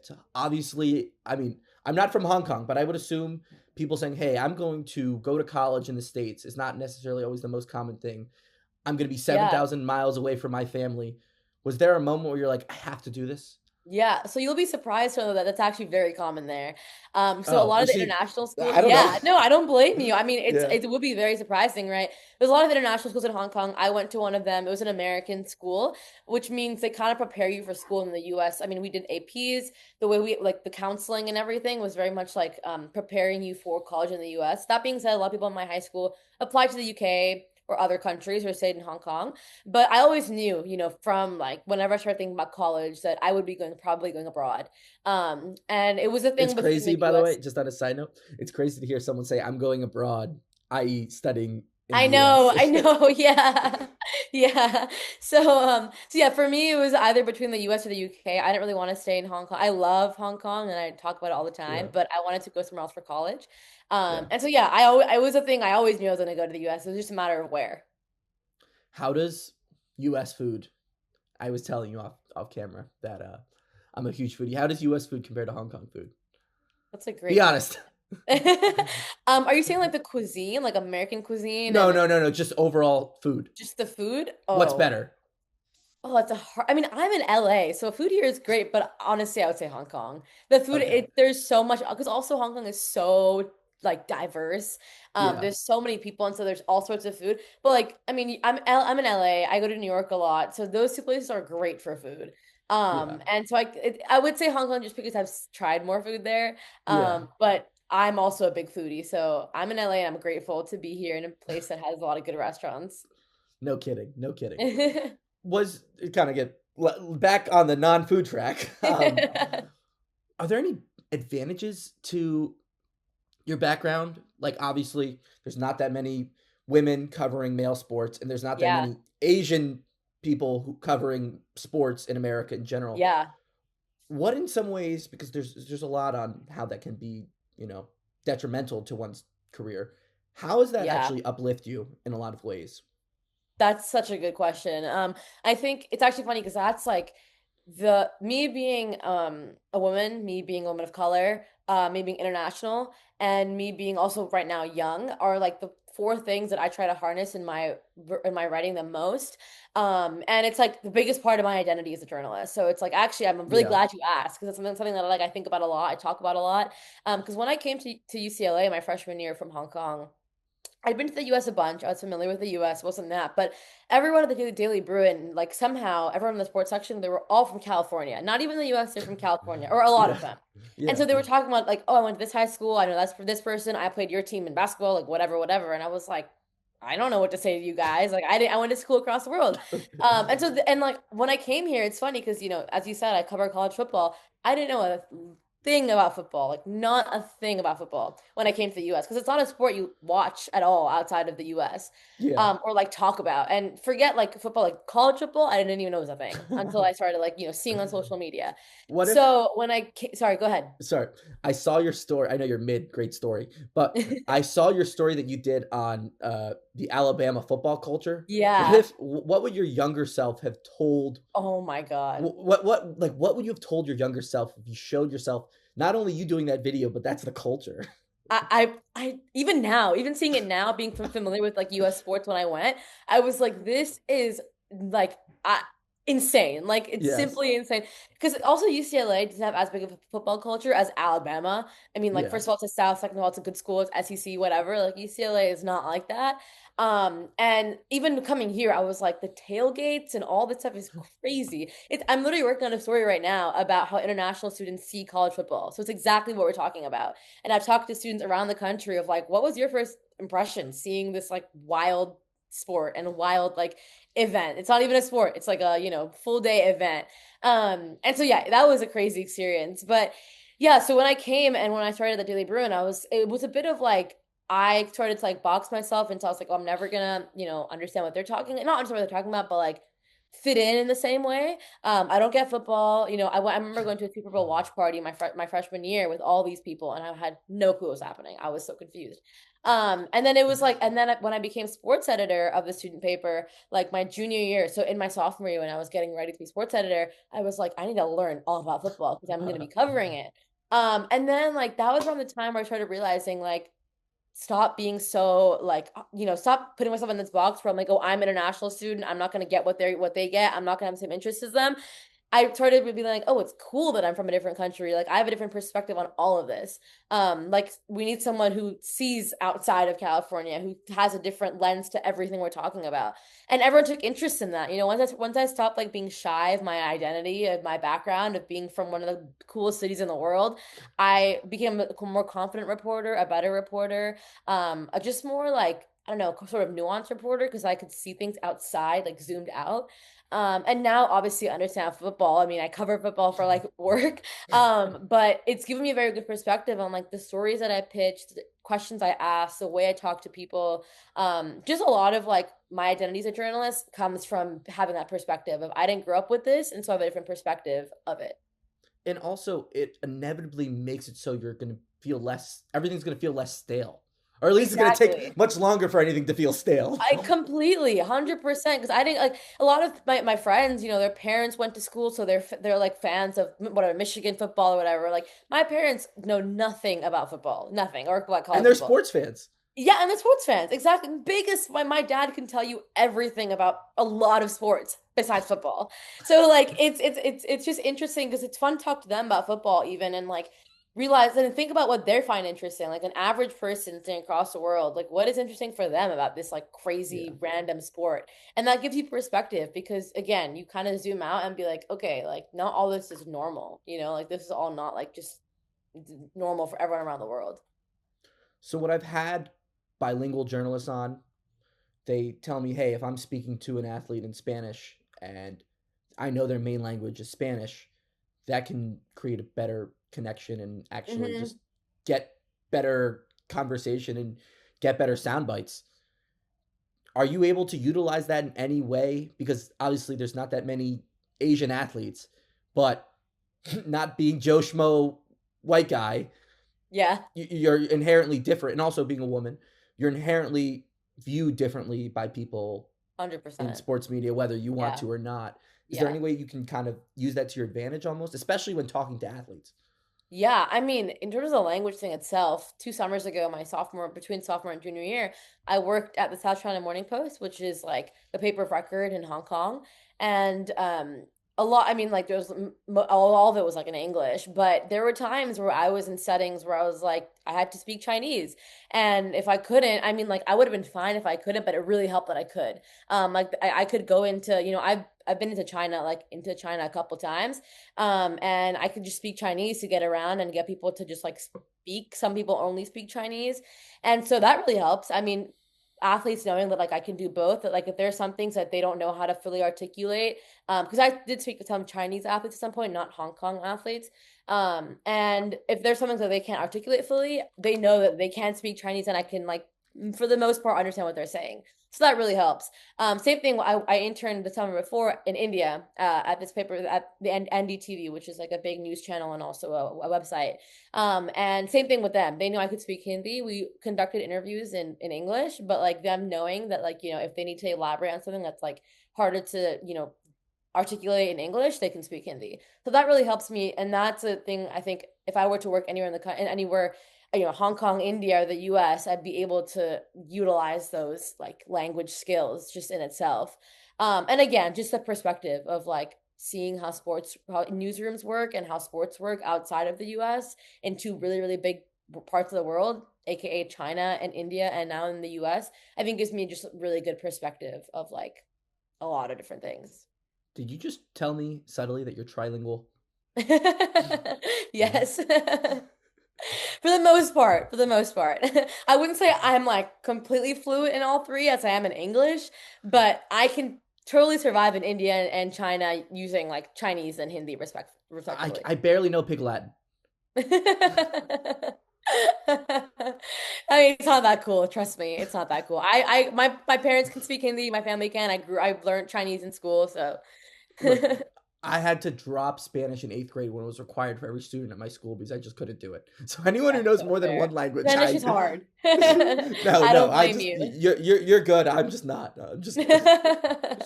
shift? Obviously, I mean, I'm not from Hong Kong, but I would assume people saying, "Hey, I'm going to go to college in the States," is not necessarily always the most common thing. I'm gonna be Yeah. 7,000 miles away from my family. Was there a moment where you're like, "I have to do this?" Yeah, so you'll be surprised to know that that's actually very common there. So a Oh, lot you of the see, international schools, I don't know. yeah, no, I don't blame you. I mean, Yeah, it would be very surprising, right? There's a lot of international schools in Hong Kong. I went to one of them. It was an American school, which means they kind of prepare you for school in the US. I mean, we did APs. The way we like the counseling and everything was very much like preparing you for college in the US. That being said, a lot of people in my high school applied to the UK or other countries or stayed in Hong Kong. But I always knew, from like whenever I started thinking about college that I would be probably going abroad. And it was a it's thing between crazy, the by the way, US. just on a side note, it's crazy to hear someone say, "I'm going abroad," i.e. studying in the I US. know, yeah. Yeah. So yeah, for me it was either between the US or the UK. I didn't really want to stay in Hong Kong. I love Hong Kong and I talk about it all the Yeah, time, but I wanted to go somewhere else for college. yeah. And so yeah, it was a thing I always knew I was going to go to the US. It was just a matter of where. How does US food I was telling you off camera that, I'm a huge foodie. How does US food compare to Hong Kong food? That's a Be great question. honest. Are you saying like the cuisine, like American cuisine No, and no, no, no, just overall food. just the food? What's Oh. better? Oh, that's a hard. I mean, I'm in LA, so food here is great, but honestly, I would say Hong Kong. The food, Okay. there's so much because also Hong Kong is so like diverse. Yeah, There's so many people, and so there's all sorts of food. But like, I mean, I'm in LA. I go to New York a lot, so those two places are great for food. yeah, And so I would say Hong Kong just because I've tried more food there. yeah. But I'm also a big foodie, so I'm in LA, and I'm grateful to be here in a place that has a lot of good restaurants. No kidding, no kidding. Was kinda get back on the non-food track, are there any advantages to your background? Like, obviously, there's not that many women covering male sports, and there's not that Yeah, many Asian people who covering sports in America in general. yeah. What in some ways, because there's a lot on how that can be, you know, detrimental to one's career. How does that Yeah, actually uplift you in a lot of ways? that's such a good question. I think it's actually funny because that's like the me being a woman, me being a woman of color, me being international, and me being also right now young are like the four things that I try to harness in my writing the most. And it's like the biggest part of my identity as a journalist. So it's like actually I'm really Yeah. glad you asked because it's something that like I think about a lot, I talk about a lot. Because when I came to UCLA my freshman year from Hong Kong. I'd been to the US a bunch. I was familiar with the US, wasn't that? But everyone at the Daily Bruin, like somehow everyone in the sports section, they were all from California. Not even the US, they're from California, or a lot of Yeah. them. And Yeah. so they were talking about like, oh, I went to this high school. I know that's for this person. I played your team in basketball, like whatever, whatever. And I was like, I don't know what to say to you guys. Like I went to school across the world. And like when I came here, it's funny because as you said, I cover college football. I didn't know a thing about football, like not a thing about football when I came to the US because it's not a sport you watch at all outside of the US, Yeah. or like talk about. And forget like football, like college football, I didn't even know it was a thing until I started like, seeing on social media. What if So sorry, go ahead. sorry, I saw your story. I know you're mid, great story, but I saw your story that you did on, the Alabama football culture. Yeah. What would your younger self have told Oh my God. what would you have told your younger self if you showed yourself not only you doing that video, but that's the culture? I even now, even seeing it now, being familiar with like US sports when I went, I was like, this is like insane. Like it's Yes. simply insane. Because also UCLA doesn't have as big of a football culture as Alabama. I mean, like Yeah. first of all, it's a South, second of all, it's a good school, it's SEC, whatever. Like UCLA is not like that. And even coming here, I was like, the tailgates and all this stuff is crazy. I'm literally working on a story right now about how international students see college football. So it's exactly what we're talking about. And I've talked to students around the country of like, what was your first impression seeing this like wild sport and wild like event? It's not even a sport. It's like a, full day event. And so yeah, that was a crazy experience. But yeah, so when I came and when I started the Daily Bruin, it was a bit of like I started to like box myself until I was like, oh, I'm never gonna, understand what they're talking, not understand what they're talking about, but like fit in the same way. I don't get football. You know, I remember going to a Super Bowl watch party my freshman year with all these people, and I had no clue what was happening. I was so confused. And then it was like, and then when I became sports editor of the student paper, like my junior year, so in my sophomore year when I was getting ready to be sports editor, I was like, I need to learn all about football because I'm going to be covering it. And then like that was around the time where I started realizing like stop being so like stop putting myself in this box where I'm like, oh, I'm an international student, I'm not going to get what they get, I'm not going to have the same interests as them. I started to be like, oh, it's cool that I'm from a different country. Like I have a different perspective on all of this. Like we need someone who sees outside of California, who has a different lens to everything we're talking about. And everyone took interest in that. You know, once I stopped like being shy of my identity, of my background, of being from one of the coolest cities in the world, I became a more confident reporter, a better reporter, just more like I don't know, sort of nuanced reporter because I could see things outside, like zoomed out. And now obviously I understand football. I mean, I cover football for like work. But it's given me a very good perspective on like the stories that I pitched, the questions I asked, the way I talk to people. Just a lot of like my identity as a journalist comes from having that perspective of I didn't grow up with this, and so I have a different perspective of it. And also, it inevitably makes it so you're going to feel less, everything's going to feel less stale. Or at least it's going to Exactly. take much longer for anything to feel stale. I completely 100% because I didn't like a lot of my friends, you know, their parents went to school, so they're like fans of whatever Michigan football or whatever. Like my parents know nothing about football, nothing, or about And college they're football. sports fans. Yeah, and they're sports fans. Exactly. Biggest my dad can tell you everything about a lot of sports besides football. So like it's just interesting because it's fun to talk to them about football even and like realize and think about what they find interesting. Like an average person sitting across the world, like what is interesting for them about this like Yeah. crazy random sport. And that gives you perspective because again, you kind of zoom out and be like, okay, like not all this is normal, you know, like this is all not like just normal for everyone around the world. So, what I've had bilingual journalists on, they tell me, hey, if I'm speaking to an athlete in Spanish and I know their main language is Spanish, that can create a better connection and actually Hmm. just get better conversation and get better sound bites. Are you able to utilize that in any way? Because obviously there's not that many Asian athletes, but not being Joe Schmo white guy, Yeah. you're inherently different. And also being a woman, you're inherently viewed differently by people in 100%. sports media, whether you want Yeah. to or not. Is there Yeah. any way you can kind of use that to your advantage almost, especially when talking to athletes? Yeah. I mean, in terms of the language thing itself, 2 summers ago, between sophomore and junior year, I worked at the South China Morning Post, which is like the paper of record in Hong Kong. And a lot, I mean, like there was all of it was like in English, but there were times where I was in settings where I was like, I had to speak Chinese. And if I couldn't, I mean, like I would have been fine if I couldn't, but it really helped that I could. Like I could go into, I've been into China a couple times. And I could just speak Chinese to get around and get people to just like speak. Some people only speak Chinese. And so that really helps. I mean, athletes knowing that like I can do both, that like if there's some things that they don't know how to fully articulate, because I did speak to some Chinese athletes at some point, not Hong Kong athletes. And if there's something that they can't articulate fully, they know that they can speak Chinese and I can like for the most part understand what they're saying. So that really helps. Same thing. I interned the summer before in India at this paper at the NDTV, which is like a big news channel and also a website. And same thing with them. They knew I could speak Hindi. We conducted interviews in English, but like them knowing that like if they need to elaborate on something that's like harder to articulate in English, they can speak Hindi. So that really helps me, and that's a thing I think if I were to work anywhere in anywhere Hong Kong, India, or the US, I'd be able to utilize those like language skills just in itself. And again, just the perspective of like seeing how newsrooms work and how sports work outside of the US in two really, really big parts of the world, aka China and India, and now in the US, I think gives me just really good perspective of like a lot of different things. Did you just tell me subtly that you're trilingual? Yes. For the most part, for the most part. I wouldn't say I'm like completely fluent in all three as I am in English, but I can totally survive in India and China using like Chinese and Hindi respectively. I barely know Pig Latin. I mean, it's not that cool. Trust me, it's not that cool. My parents can speak Hindi. My family can. I learned Chinese in school, so. Look, I had to drop Spanish in 8th grade when it was required for every student at my school because I just couldn't do it. So anyone who That's knows so more than fair. one language, Spanish is hard. no, I no, don't blame you. you're good. I'm just not. I'm just